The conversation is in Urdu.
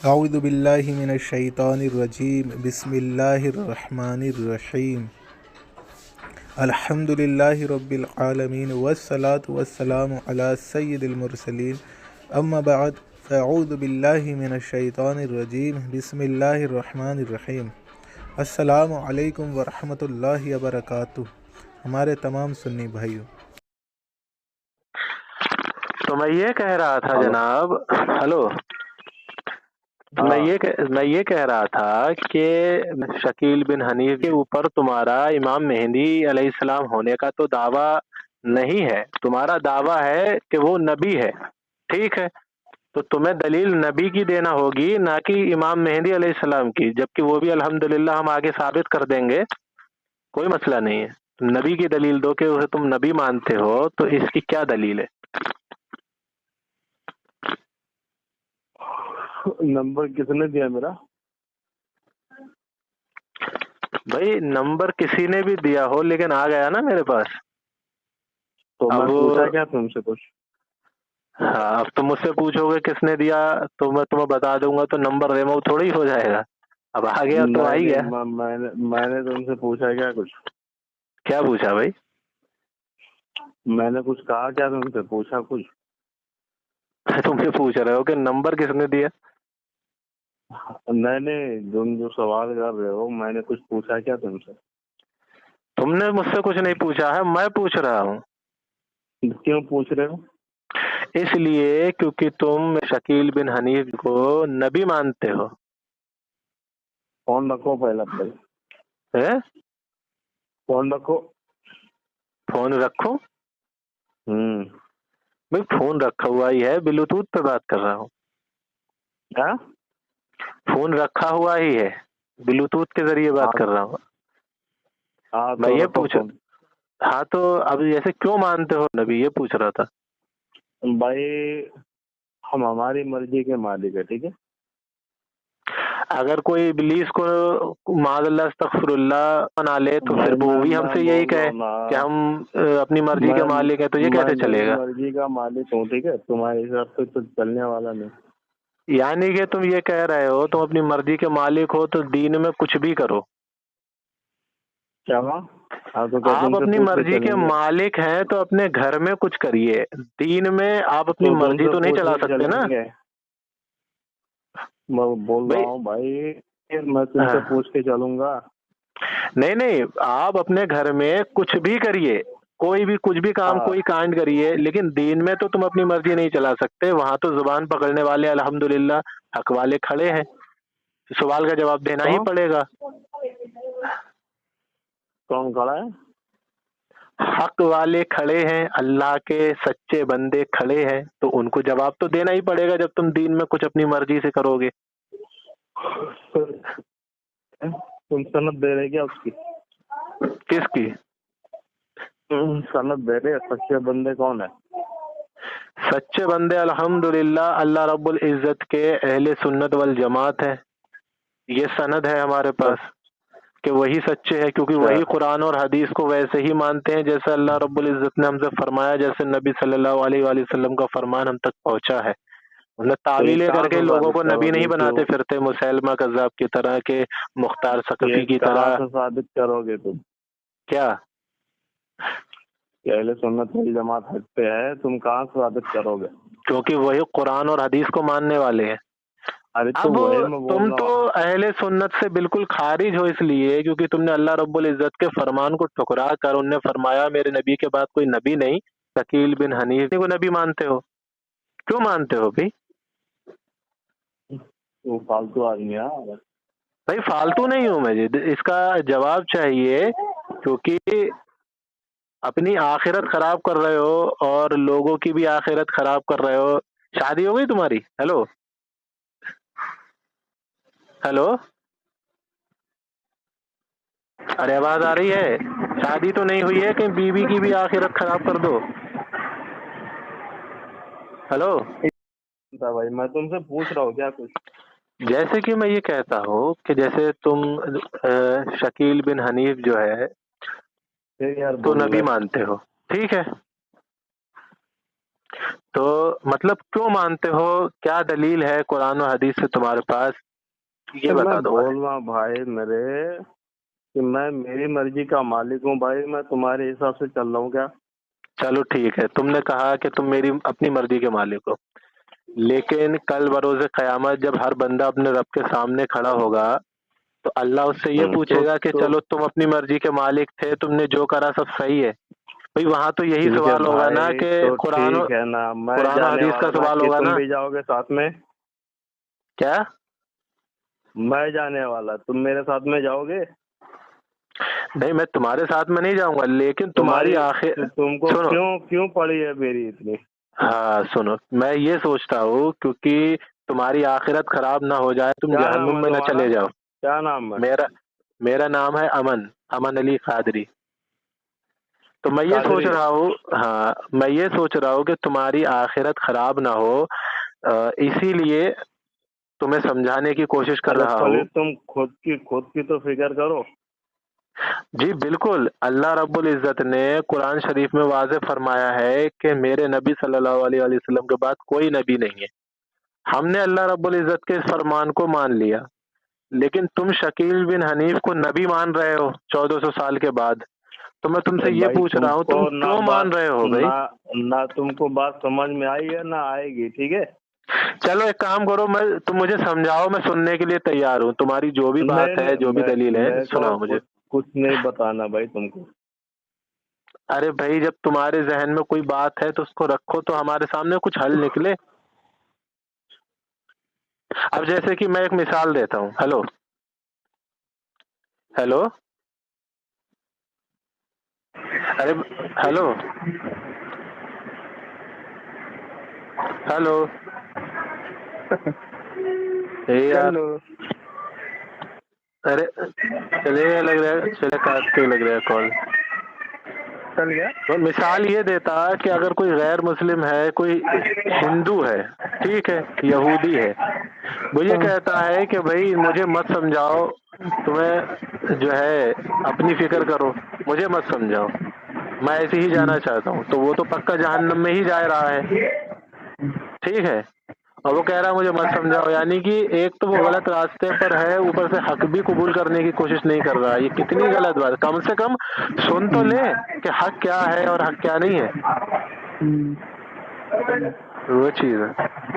اعوذ باللہ من الشیطان الرجیم بسم اللہ الرحمن الرحیم الحمد للہ رب العالمین والصلاة والسلام علی سید المرسلین اما بعد فاعوذ باللہ من الشیطان الرجیم بسم اللہ الرحمن الرحیم۔ السلام علیکم ورحمۃ اللہ وبرکاتہ۔ ہمارے تمام سنی بھائیوں، تو میں یہ کہہ رہا تھا جناب، ہلو، میں یہ کہہ رہا تھا کہ شکیل بن حنیف کے اوپر تمہارا امام مہدی علیہ السلام ہونے کا تو دعویٰ نہیں ہے، تمہارا دعویٰ ہے کہ وہ نبی ہے، ٹھیک ہے؟ تو تمہیں دلیل نبی کی دینا ہوگی، نہ کہ امام مہدی علیہ السلام کی، جبکہ وہ بھی الحمدللہ ہم آگے ثابت کر دیں گے، کوئی مسئلہ نہیں ہے۔ نبی کی دلیل دو کہ اسے تم نبی مانتے ہو، تو اس کی کیا دلیل ہے؟ نمبر کس نے دیا میرا؟ بھائی نمبر کسی نے بھی دیا ہو لیکن آ گیا نا میرے پاس۔ تو میں اب پوچھا کیا تم سے کچھ؟ ہاں، اب تم مجھ سے پوچھو گے کس نے دیا تو میں تمہیں بتا دوں گا، تو نمبر ریموو تھوڑی ہو جائے گا۔ اب آ گیا تو آ ہی گیا۔ میں نے تم سے پوچھا کیا کچھ؟ کیا پوچھا بھائی؟ میں نے کچھ کہا کیا تم سے؟ پوچھا کچھ؟ تم سے پوچھ رہے ہو کہ نمبر کس نے دیا؟ نہیں، تم جو سوال کر رہے ہو میں نے کچھ پوچھا کیا تم سے؟ تم نے مجھ سے کچھ نہیں پوچھا ہے، میں پوچھ رہا ہوں۔ کیوں پوچھ رہے ہو؟ اس لیے کیونکہ تم شکیل بن حنیف کو نبی مانتے ہو۔ فون رکھو پہلا پہلے، ہے؟ فون رکھو۔ فون رکھو؟ بھائی فون رکھا ہوا ہی ہے، بلوٹوتھ پہ بات کر رہا ہوں۔ کیا؟ فون رکھا ہوا ہی ہے، بلوٹوتھ کے ذریعے بات کر رہا ہوں۔ ہاں میں تو یہ رکھو پوچھ، فون۔ ہاں تو اب جیسے کیوں مانتے ہو نبی، یہ پوچھ رہا تھا۔ بھائی ہم ہماری مرضی کے مالک ہے، ٹھیک ہے؟ اگر کوئی ابلیس کو معاذ اللہ استغفر اللہ بنا لے تو پھر وہ بھی ہم میں سے یہی بول رہا کہے ہوں نا، کہ ہم اپنی مرضی کے مالک ہیں، تو یہ میں کیسے چلے میری گا؟ مرضی کا مالک ہوں، ٹھیک ہے؟ تمہارے حساب سے تو چلنے والا نہیں۔ یعنی کہ تم یہ کہہ رہے ہو تم اپنی مرضی کے مالک ہو تو دین میں کچھ بھی کرو؟ کیا ہوا؟ آپ اپنی مرضی کے مالک ہیں تو اپنے گھر میں کچھ کریے، دین میں آپ اپنی مرضی تو نہیں چلا سکتے نا۔ میں بول رہا ہوں بھائی، میں تم سے پوچھ کے چلوں گا؟ نہیں، آپ اپنے گھر میں کچھ بھی کریے، کوئی بھی کچھ بھی کام، کوئی کانڈ کریے، لیکن دین میں تو تم اپنی مرضی نہیں چلا سکتے۔ وہاں تو زبان پکڑنے والے الحمدللہ حق والے کھڑے ہیں، سوال کا جواب دینا ہی پڑے گا۔ کون کھڑا ہے؟ حق والے کھڑے ہیں، اللہ کے سچے بندے کھڑے ہیں، تو ان کو جواب تو دینا ہی پڑے گا جب تم دین میں کچھ اپنی مرضی سے کرو گے۔ تم سند دے رہے کیا اس کی؟ کس کی سند دے رہے؟ سچے بندے کون ہے؟ سچے بندے الحمدللہ اللہ رب العزت کے اہل سنت والجماعت ہیں، یہ سند ہے ہمارے پاس کہ وہی سچے ہیں، کیونکہ وہی قرآن اور حدیث کو ویسے ہی مانتے ہیں جیسے اللہ رب العزت نے ہم سے فرمایا، جیسے نبی صلی اللہ علیہ وآلہ وسلم کا فرمان ہم تک پہنچا ہے۔ انہیں تعویلیں کر کے لوگوں کو نبی نہیں بناتے پھرتے، مسیلمہ کذاب کی طرح، کے مختار ثقفی کی طرح۔ سے ثابت کرو گے تم کیا کہ اہل سنت والجماعت حق پہ ہے؟ تم کہاں سے ثابت کرو گے؟ کیونکہ وہی قرآن اور حدیث کو ماننے والے ہیں۔ اب تم تو اہل سنت سے بالکل خارج ہو، اس لیے کیونکہ تم نے اللہ رب العزت کے فرمان کو ٹھکرا کر انہوں نے فرمایا میرے نبی کے بعد کوئی نبی نہیں، شکیل بن حنیف کو نبی مانتے ہو۔ کیوں مانتے ہو بھائی؟ وہ فالتو آدمی ہے بھائی فالتو نہیں ہوں میں، اس کا جواب چاہیے، کیونکہ اپنی آخرت خراب کر رہے ہو اور لوگوں کی بھی آخرت خراب کر رہے ہو۔ شادی ہو گئی تمہاری؟ ہیلو ہیلو، ارے آواز آ رہی ہے؟ شادی تو نہیں ہوئی ہے کہ بیوی کی بھی آخرت خراب کر دو؟ ہیلو بھائی، میں تم سے پوچھ رہا ہوں کیا کچھ؟ جیسے کہ میں یہ کہتا ہوں کہ جیسے تم شکیل بن حنیف جو ہے تو نبی مانتے ہو، ٹھیک ہے؟ تو مطلب کیوں مانتے ہو؟ کیا دلیل ہے قرآن و حدیث سے تمہارے پاس؟ یہ میں بتا دو بول رہا ہوں بھائی میرے کہ میں میری مرضی کا مالک ہوں بھائی، میں تمہارے حساب سے چل رہا ہوں کیا؟ چلو ٹھیک ہے، تم نے کہا کہ تم میری اپنی مرضی کے مالک ہو، لیکن کل بروز قیامت جب ہر بندہ اپنے رب کے سامنے کھڑا ہوگا تو اللہ اس سے یہ پوچھے گا کہ چلو تم اپنی مرضی کے مالک تھے، تم نے جو کرا سب صحیح ہے بھئی، وہاں تو یہی ٹھیک ہے سوال ہوگا نا بھائی، کہ تو قرآن و ٹھیک ہے نا، میں قرآن و جانے حدیث کا والا تھا سوال کہ ہوگا تم نا؟ بھی جاؤ گے ساتھ میں؟ کیا؟ میں جانے والا، تم میرے ساتھ میں جاؤ گے؟ نہیں، میں تمہارے ساتھ میں نہیں جاؤں گا، لیکن تمہاری آخر تم کو سنو، کیوں پڑی ہے میری اتنی؟ ہاں سنو، میں یہ سوچتا ہوں کیونکہ تمہاری آخرت خراب نہ ہو جائے، تم کیا نام جہنم ہے میں نہ تمہارا؟ چلے جاؤ۔ کیا نام ہے؟ میرا نام ہے امن علی قادری۔ تو میں یہ سوچ قادری؟ رہا ہوں، ہاں میں یہ سوچ رہا ہوں کہ تمہاری آخرت خراب نہ ہو، اسی لیے تمہیں سمجھانے کی کوشش کر ارے رہا پہلے ہوں۔ تم خود کی تو فکر کرو۔ جی بالکل، اللہ رب العزت نے قرآن شریف میں واضح فرمایا ہے کہ میرے نبی صلی اللہ علیہ وسلم کے بعد کوئی نبی نہیں ہے۔ ہم نے اللہ رب العزت کے اس فرمان کو مان لیا، لیکن تم شکیل بن حنیف کو نبی مان رہے ہو 1400 سال کے بعد۔ تو میں تم سے یہ بھائی پوچھ تم رہا ہوں، کو تم نہ کیوں بات مان رہے ہو بھائی؟ نہ تم کو بات سمجھ میں آئی ہے نہ آئے گی، ٹھیک ہے؟ چلو ایک کام کرو، تم مجھے سمجھاؤ، میں سننے کے لیے تیار ہوں، تمہاری جو بھی بات ہے، جو بھی دلیل ہے میں کو سناؤ مجھے۔ کچھ نہیں بتانا بھائی تم کو۔ ارے بھائی، جب تمہارے ذہن میں کوئی بات ہے تو اس کو رکھو تو ہمارے سامنے کچھ حل نکلے۔ اب جیسے کہ میں ایک مثال دیتا ہوں۔ ہیلو ارے ہیلو یار، چلو ارے چلے لگ رہا ہے، چلے کاٹتے لگ رہا ہے کال۔ چل گیا۔ تو مثال یہ دیتا کہ اگر کوئی غیر مسلم ہے، کوئی ہندو ہے، ٹھیک ہے، یہودی ہے، وہ یہ کہتا ہے کہ بھائی مجھے مت سمجھاؤ، تمہیں جو ہے اپنی فکر کرو، مجھے مت سمجھاؤ، میں ایسے ہی جانا چاہتا ہوں، تو وہ تو پکا جہنم میں ہی جا رہا ہے، ٹھیک ہے۔ اور وہ کہہ رہا ہے مجھے مت سمجھاؤ، یعنی کہ ایک تو وہ غلط راستے پر ہے، اوپر سے حق بھی قبول کرنے کی کوشش نہیں کر رہا۔ یہ کتنی غلط بات، کم سے کم سن تو لے کہ حق کیا ہے اور حق کیا نہیں ہے، وہ چیز ہے۔